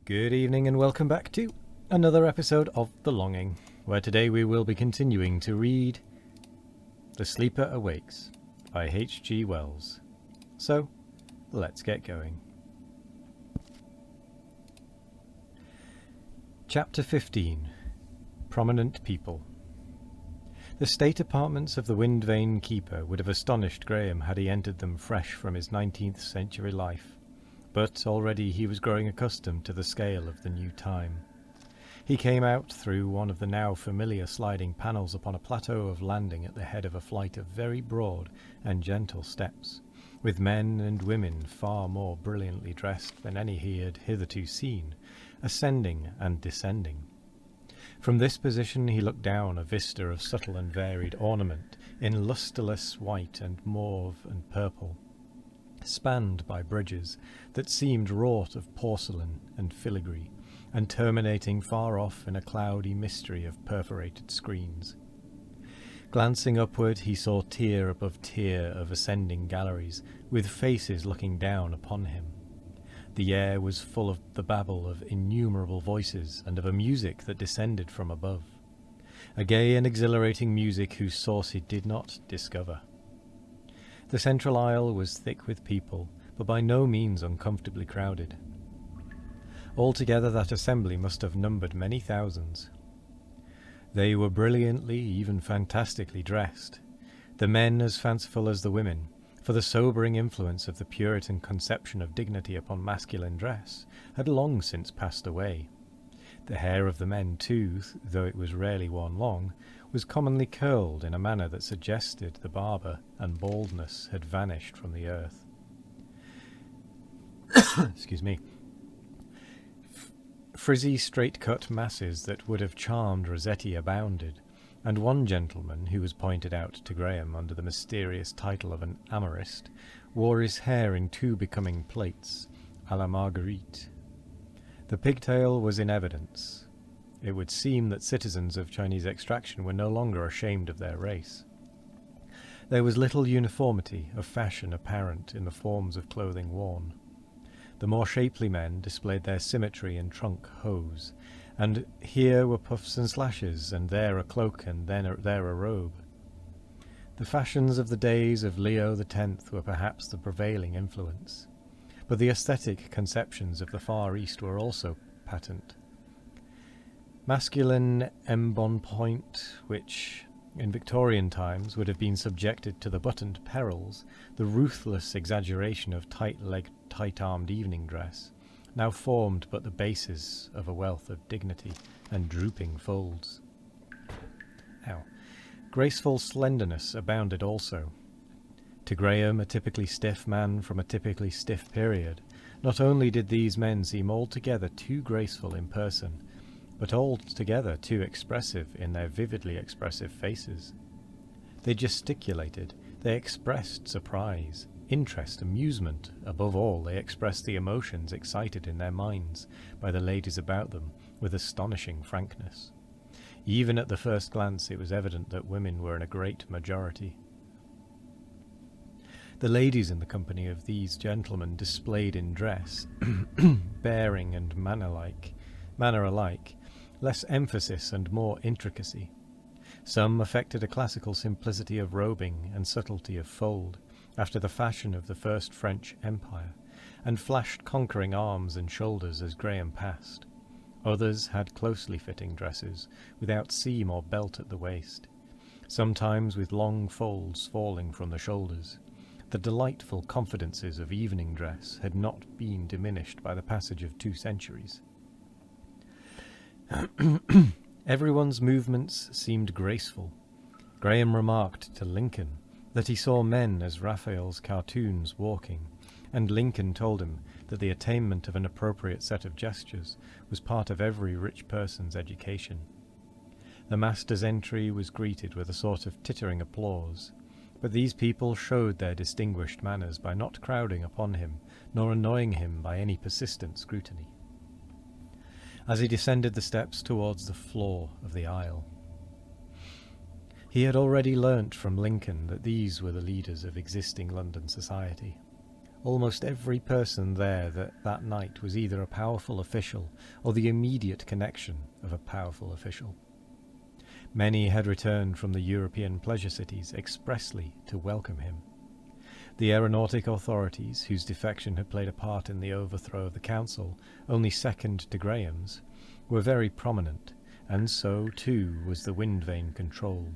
Good evening and welcome back to another episode of The Longing, where today we will be continuing to read The Sleeper Awakes by H.G. Wells. So, let's get going. Chapter 15. Prominent People. The state apartments of the Wind Vane Keeper would have astonished Graham had he entered them fresh from his 19th century life. But already he was growing accustomed to the scale of the new time. He came out through one of the now familiar sliding panels upon a plateau of landing at the head of a flight of very broad and gentle steps, with men and women far more brilliantly dressed than any he had hitherto seen, ascending and descending. From this position he looked down a vista of subtle and varied ornament in lustreless white and mauve and purple, spanned by bridges that seemed wrought of porcelain and filigree, and terminating far off in a cloudy mystery of perforated screens. Glancing upward, he saw tier above tier of ascending galleries, with faces looking down upon him. The air was full of the babble of innumerable voices, and of a music that descended from above, a gay and exhilarating music whose source he did not discover. The central aisle was thick with people, but by no means uncomfortably crowded. Altogether that assembly must have numbered many thousands. They were brilliantly, even fantastically dressed, the men as fanciful as the women, for the sobering influence of the Puritan conception of dignity upon masculine dress had long since passed away. The hair of the men, too, though it was rarely worn long, was commonly curled in a manner that suggested the barber, and baldness had vanished from the earth. Excuse me. Frizzy, straight-cut masses that would have charmed Rossetti abounded, and one gentleman, who was pointed out to Graham under the mysterious title of an amorist, wore his hair in two becoming plaits, à la Marguerite. The pigtail was in evidence. It would seem that citizens of Chinese extraction were no longer ashamed of their race. There was little uniformity of fashion apparent in the forms of clothing worn. The more shapely men displayed their symmetry in trunk hose, and here were puffs and slashes, and there a cloak, and there a robe. The fashions of the days of Leo X were perhaps the prevailing influence, but the aesthetic conceptions of the Far East were also patent. Masculine embonpoint, which in Victorian times would have been subjected to the buttoned perils, the ruthless exaggeration of tight-legged, tight-armed evening dress, now formed but the basis of a wealth of dignity and drooping folds. Graceful slenderness abounded also. To Graham, a typically stiff man from a typically stiff period, not only did these men seem altogether too graceful in person, but altogether too expressive in their vividly expressive faces. They gesticulated, they expressed surprise, interest, amusement. Above all, they expressed the emotions excited in their minds by the ladies about them with astonishing frankness. Even at the first glance it was evident that women were in a great majority. The ladies in the company of these gentlemen displayed in dress, bearing and manner alike, less emphasis and more intricacy. Some affected a classical simplicity of robing and subtlety of fold, after the fashion of the first French Empire, and flashed conquering arms and shoulders as Graham passed. Others had closely fitting dresses, without seam or belt at the waist, sometimes with long folds falling from the shoulders. The delightful confidences of evening dress had not been diminished by the passage of 2 centuries. Everyone's movements seemed graceful. Graham remarked to Lincoln that he saw men as Raphael's cartoons walking, and Lincoln told him that the attainment of an appropriate set of gestures was part of every rich person's education. The master's entry was greeted with a sort of tittering applause, but these people showed their distinguished manners by not crowding upon him, nor annoying him by any persistent scrutiny. As he descended the steps towards the floor of the aisle, he had already learnt from Lincoln that these were the leaders of existing London society. Almost every person there that night was either a powerful official or the immediate connection of a powerful official. Many had returned from the European pleasure cities expressly to welcome him. The aeronautic authorities, whose defection had played a part in the overthrow of the council, only second to Graham's, were very prominent, and so too was the wind vane control.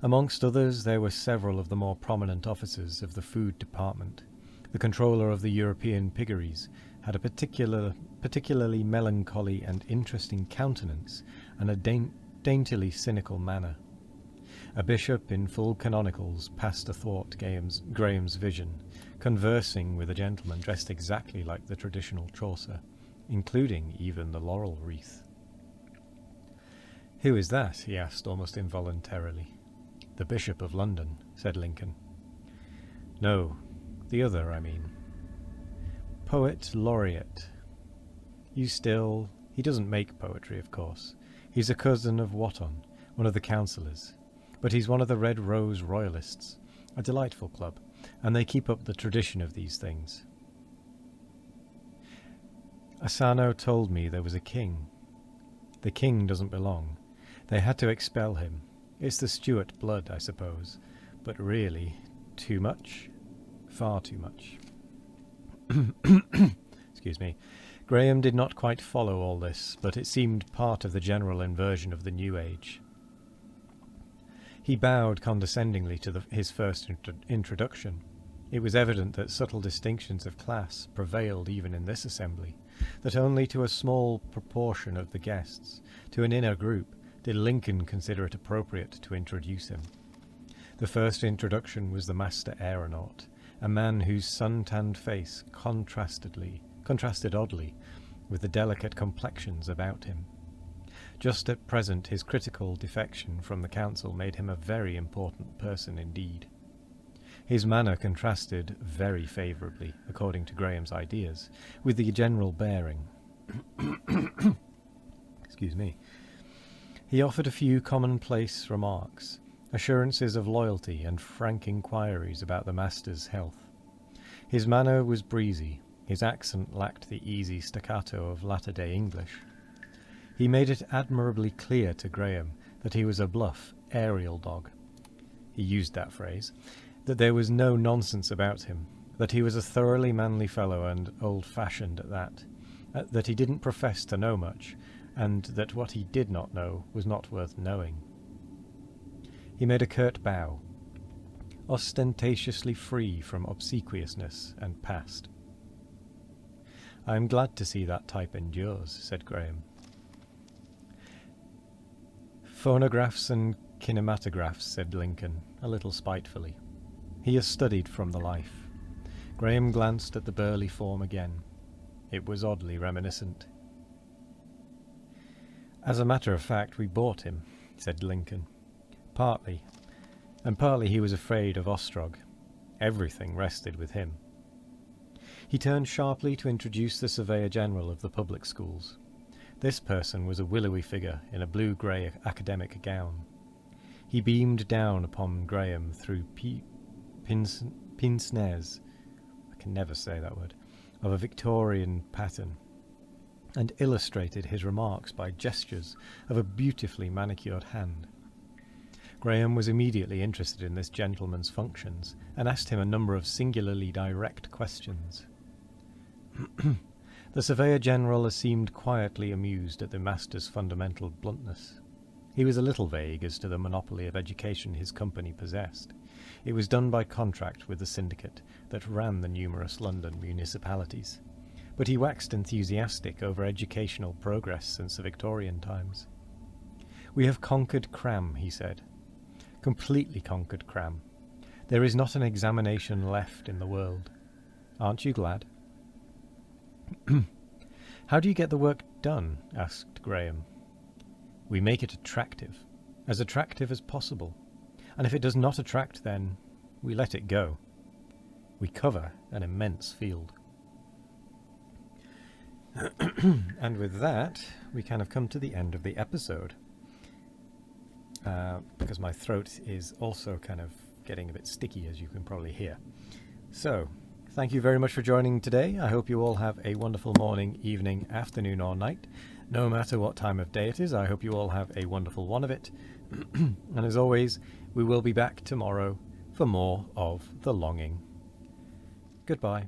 Amongst others, there were several of the more prominent officers of the food department. The controller of the European piggeries had a particularly melancholy and interesting countenance and a daintily cynical manner. A bishop in full canonicals passed athwart Graham's vision, conversing with a gentleman dressed exactly like the traditional Chaucer, including even the laurel wreath. "Who is that?" he asked almost involuntarily. "The Bishop of London," said Lincoln. "No, the other, I mean. Poet laureate. He doesn't make poetry, of course. He's a cousin of Wotton, one of the councillors. But he's one of the Red Rose Royalists, a delightful club, and they keep up the tradition of these things. Asano told me there was a king. The king doesn't belong. They had to expel him. It's the Stuart blood, I suppose. But really, too much? Far too much." Excuse me. Graham did not quite follow all this, but it seemed part of the general inversion of the New Age. He bowed condescendingly to his first introduction. It was evident that subtle distinctions of class prevailed even in this assembly, that only to a small proportion of the guests, to an inner group, did Lincoln consider it appropriate to introduce him. The first introduction was the master aeronaut, a man whose sun-tanned face contrasted oddly with the delicate complexions about him. Just at present his critical defection from the council made him a very important person indeed. His manner contrasted very favourably, according to Graham's ideas, with the general bearing. Excuse me. He offered a few commonplace remarks, assurances of loyalty and frank inquiries about the master's health. His manner was breezy, his accent lacked the easy staccato of latter-day English. He made it admirably clear to Graham that he was a bluff, aerial dog. He used that phrase, that there was no nonsense about him, that he was a thoroughly manly fellow and old-fashioned at that he didn't profess to know much, and that what he did not know was not worth knowing. He made a curt bow, ostentatiously free from obsequiousness, and passed. "I am glad to see that type endures," said Graham. "Phonographs and kinematographs," said Lincoln, a little spitefully. "He has studied from the life." Graham glanced at the burly form again. It was oddly reminiscent. "As a matter of fact, we bought him," said Lincoln. "Partly. And partly he was afraid of Ostrog. Everything rested with him." He turned sharply to introduce the Surveyor General of the public schools. This person was a willowy figure in a blue-grey academic gown. He beamed down upon Graham through pince-nez, I can never say that word, of a Victorian pattern, and illustrated his remarks by gestures of a beautifully manicured hand. Graham was immediately interested in this gentleman's functions, and asked him a number of singularly direct questions. The Surveyor General seemed quietly amused at the master's fundamental bluntness. He was a little vague as to the monopoly of education his company possessed. It was done by contract with the syndicate that ran the numerous London municipalities. But he waxed enthusiastic over educational progress since the Victorian times. "We have conquered cram," he said. "Completely conquered cram. There is not an examination left in the world. Aren't you glad?" "How do you get the work done?" asked Graham. "We make it attractive as possible. And if it does not attract, then we let it go. We cover an immense field." And with that, we kind of come to the end of the episode. Because my throat is also kind of getting a bit sticky, as you can probably hear. So, thank you very much for joining today. I hope you all have a wonderful morning, evening, afternoon or night. No matter what time of day it is, I hope you all have a wonderful one of it. And as always, we will be back tomorrow for more of The Longing. Goodbye.